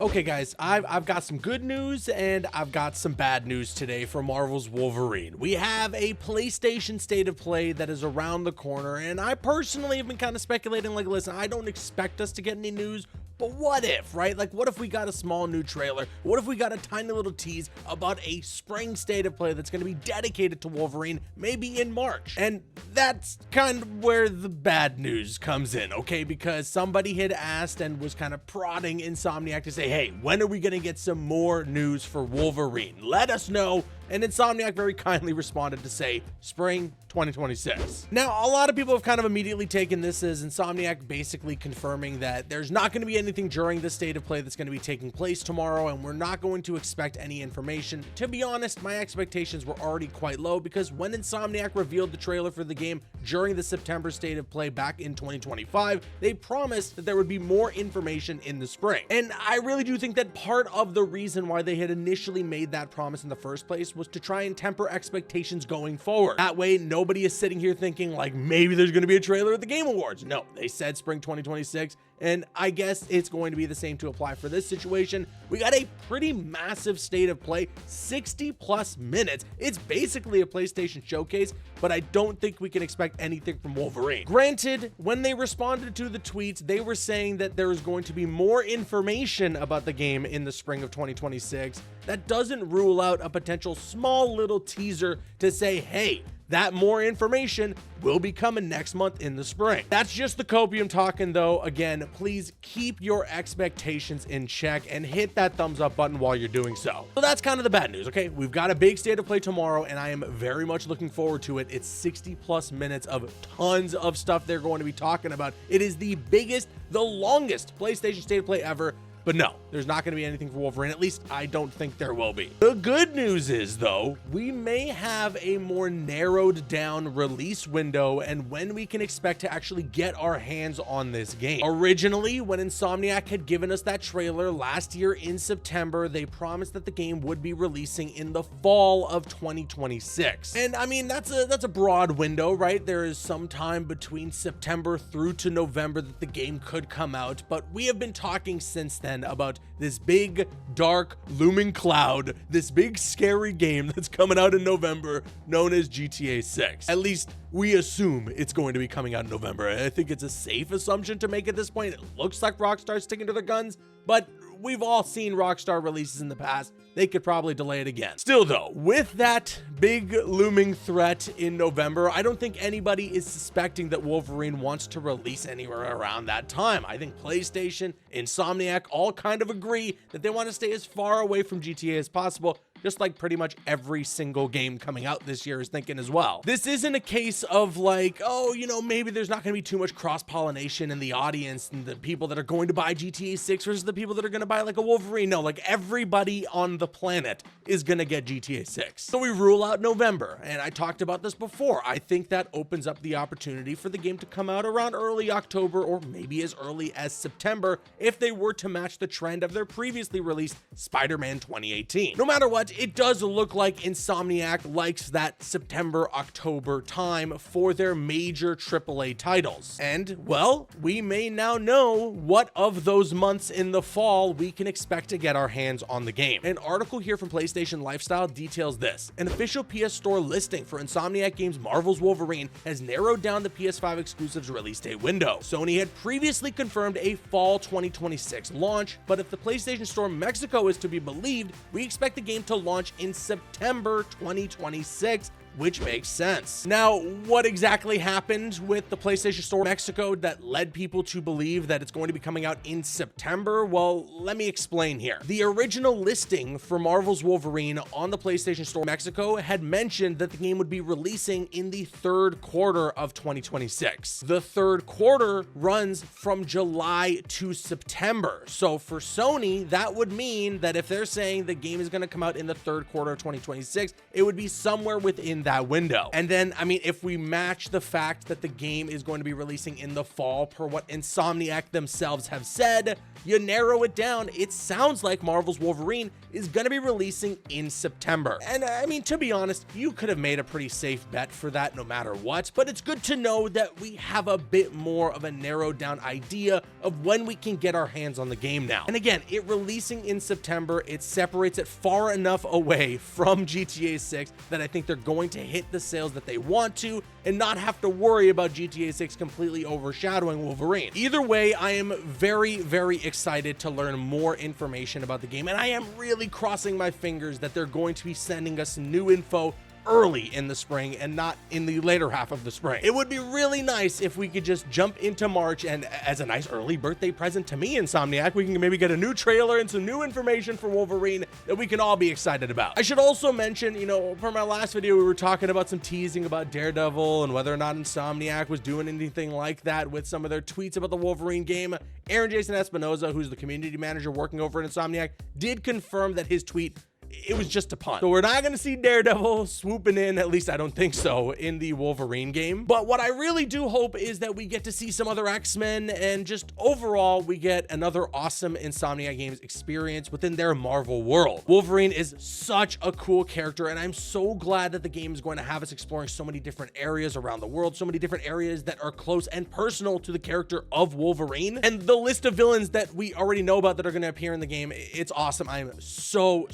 Okay guys, I've got some good news and I've got some bad news today for Marvel's Wolverine. We have a PlayStation State of Play that is around the corner, and I personally have been kind of speculating, like, listen, I don't expect us to get any news, but what if, right? Like, what if we got a small new trailer? What if we got a tiny little tease about a spring State of Play that's going to be dedicated to Wolverine, maybe in March? And that's kind of where the bad news comes in, okay? Because somebody had asked and was kind of prodding Insomniac to say, hey, when are we going to get some more news for Wolverine? Let us know. And Insomniac very kindly responded to say spring 2026. Now, a lot of people have kind of immediately taken this as Insomniac basically confirming that there's not going to be anything during the State of Play that's going to be taking place tomorrow, and we're not going to expect any information. To be honest, my expectations were already quite low, because when Insomniac revealed the trailer for the game during the September State of Play back in 2025, they promised that there would be more information in the spring. And I really do think that part of the reason why they had initially made that promise in the first place was to try and temper expectations going forward. That way, nobody is sitting here thinking like maybe there's going to be a trailer at the Game Awards. No, they said spring 2026, and I guess it's going to be the same to apply for this situation. We got a pretty massive State of Play, 60 plus minutes. It's basically a PlayStation showcase, but I don't think we can expect anything from Wolverine. Granted, when they responded to the tweets, they were saying that there is going to be more information about the game in the spring of 2026. That doesn't rule out a potential small little teaser to say, hey, that more information will be coming next month in the spring. That's just the copium talking, though. Again, please keep your expectations in check and hit that thumbs up button while you're doing so. So that's kind of the bad news, okay? We've got a big State of Play tomorrow, and I am very much looking forward to it. It's 60 plus minutes of tons of stuff they're going to be talking about. It is the biggest, the longest PlayStation State of Play ever. But no, there's not going to be anything for Wolverine. At least I don't think there will be. The good news is, though, we may have a more narrowed down release window and when we can expect to actually get our hands on this game. Originally, when Insomniac had given us that trailer last year in September, they promised that the game would be releasing in the fall of 2026. And I mean, that's a broad window, right? There is some time between September through to November that the game could come out, but we have been talking since then about this big, dark, looming cloud, this big, scary game that's coming out in November known as GTA 6. At least we assume it's going to be coming out in November. I think it's a safe assumption to make at this point. It looks like Rockstar's sticking to their guns, but we've all seen Rockstar releases in the past. They could probably delay it again. Still though, with that big looming threat in November, I don't think anybody is suspecting that Wolverine wants to release anywhere around that time. I think PlayStation, Insomniac all kind of agree that they want to stay as far away from GTA as possible, just like pretty much every single game coming out this year is thinking as well. This isn't a case of like, oh, you know, maybe there's not going to be too much cross-pollination in the audience and the people that are going to buy GTA 6 versus the people that are going to buy like a Wolverine. No, like everybody on the planet is going to get GTA 6. So we rule out November, and I talked about this before. I think that opens up the opportunity for the game to come out around early October or maybe as early as September if they were to match the trend of their previously released Spider-Man 2018. No matter what, it does look like Insomniac likes that September-October time for their major AAA titles. And, well, we may now know what of those months in the fall we can expect to get our hands on the game. An article here from PlayStation Lifestyle details this. An official PS Store listing for Insomniac Games' Marvel's Wolverine has narrowed down the PS5 exclusive's release date window. Sony had previously confirmed a fall 2026 launch, but if the PlayStation Store Mexico is to be believed, we expect the game to launch in September 2026, which makes sense. Now, what exactly happened with the PlayStation Store Mexico that led people to believe that it's going to be coming out in September? Well, let me explain here. The original listing for Marvel's Wolverine on the PlayStation Store Mexico had mentioned that the game would be releasing in the third quarter of 2026. The third quarter runs from July to September. So for Sony, that would mean that if they're saying the game is going to come out in the third quarter of 2026, it would be somewhere within that window. And then, I mean, if we match the fact that the game is going to be releasing in the fall per what Insomniac themselves have said, you narrow it down, it sounds like Marvel's Wolverine is going to be releasing in September. And I mean, to be honest, you could have made a pretty safe bet for that no matter what, but it's good to know that we have a bit more of a narrowed down idea of when we can get our hands on the game now. And again, it releasing in September, it separates it far enough away from GTA 6 that I think they're going to hit the sales that they want to and not have to worry about GTA 6 completely overshadowing Wolverine. Either way, I am very, very excited to learn more information about the game, and I am really crossing my fingers that they're going to be sending us new info early in the spring and not in the later half of the spring. It would be really nice if we could just jump into March and as a nice early birthday present to me, Insomniac, we can maybe get a new trailer and some new information for Wolverine that we can all be excited about. I should also mention, you know, for my last video, we were talking about some teasing about Daredevil and whether or not Insomniac was doing anything like that with some of their tweets about the Wolverine game. Aaron Jason Espinoza, who's the community manager working over at Insomniac, did confirm that his tweet, it was just a punt. So we're not going to see Daredevil swooping in, at least I don't think so, in the Wolverine game. But what I really do hope is that we get to see some other X-Men and just overall we get another awesome Insomniac Games experience within their Marvel world. Wolverine is such a cool character, and I'm so glad that the game is going to have us exploring so many different areas around the world, so many different areas that are close and personal to the character of Wolverine. And the list of villains that we already know about that are going to appear in the game, it's awesome. I'm so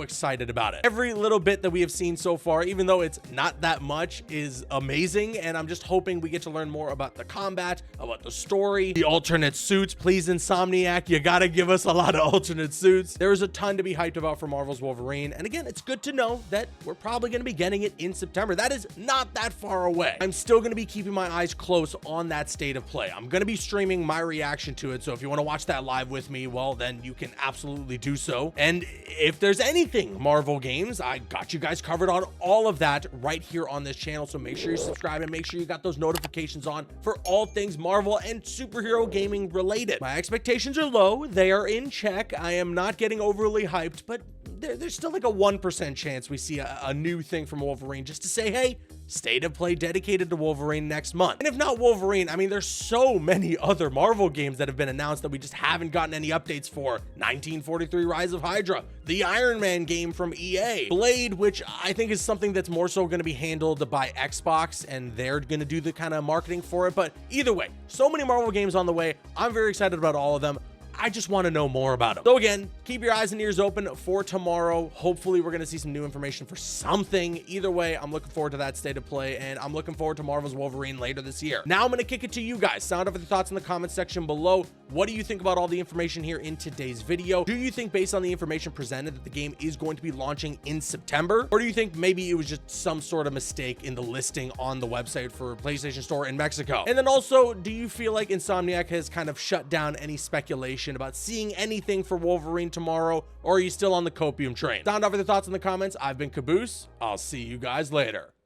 excited about it. Every little bit that we have seen so far, even though it's not that much, is amazing, and I'm just hoping we get to learn more about the combat, about the story, the alternate suits. Please, Insomniac, you gotta give us a lot of alternate suits. There is a ton to be hyped about for Marvel's Wolverine, and again, it's good to know that we're probably gonna be getting it in September. That is not that far away. I'm still gonna be keeping my eyes close on that state of play. I'm gonna be streaming my reaction to it, so if you want to watch that live with me, well, then you can absolutely do so. And if there's anything Marvel games, I got you guys covered on all of that right here on this channel, so make sure you subscribe and make sure you got those notifications on for all things Marvel and superhero gaming related. My expectations are low, they are in check. I am not getting overly hyped, but there's still like a 1% chance we see a new thing from Wolverine, just to say, hey, state of play dedicated to Wolverine next month. And if not Wolverine, I mean, there's so many other Marvel games that have been announced that we just haven't gotten any updates for. 1943 Rise of Hydra, the Iron Man game from EA, Blade, which I think is something that's more so going to be handled by Xbox, and they're going to do the kind of marketing for it. But either way, so many Marvel games on the way. I'm very excited about all of them. I just want to know more about them. So again, keep your eyes and ears open for tomorrow. Hopefully we're going to see some new information for something. Either way, I'm looking forward to that state of play, and I'm looking forward to Marvel's Wolverine later this year. Now I'm going to kick it to you guys. Sound off your thoughts in the comment section below. What do you think about all the information here in today's video? Do you think, based on the information presented, that the game is going to be launching in September? Or do you think maybe it was just some sort of mistake in the listing on the website for PlayStation Store in Mexico? And then also, do you feel like Insomniac has kind of shut down any speculation about seeing anything for Wolverine tomorrow, or are you still on the copium train? Sound off your thoughts in the comments. I've been Caboose. I'll see you guys later.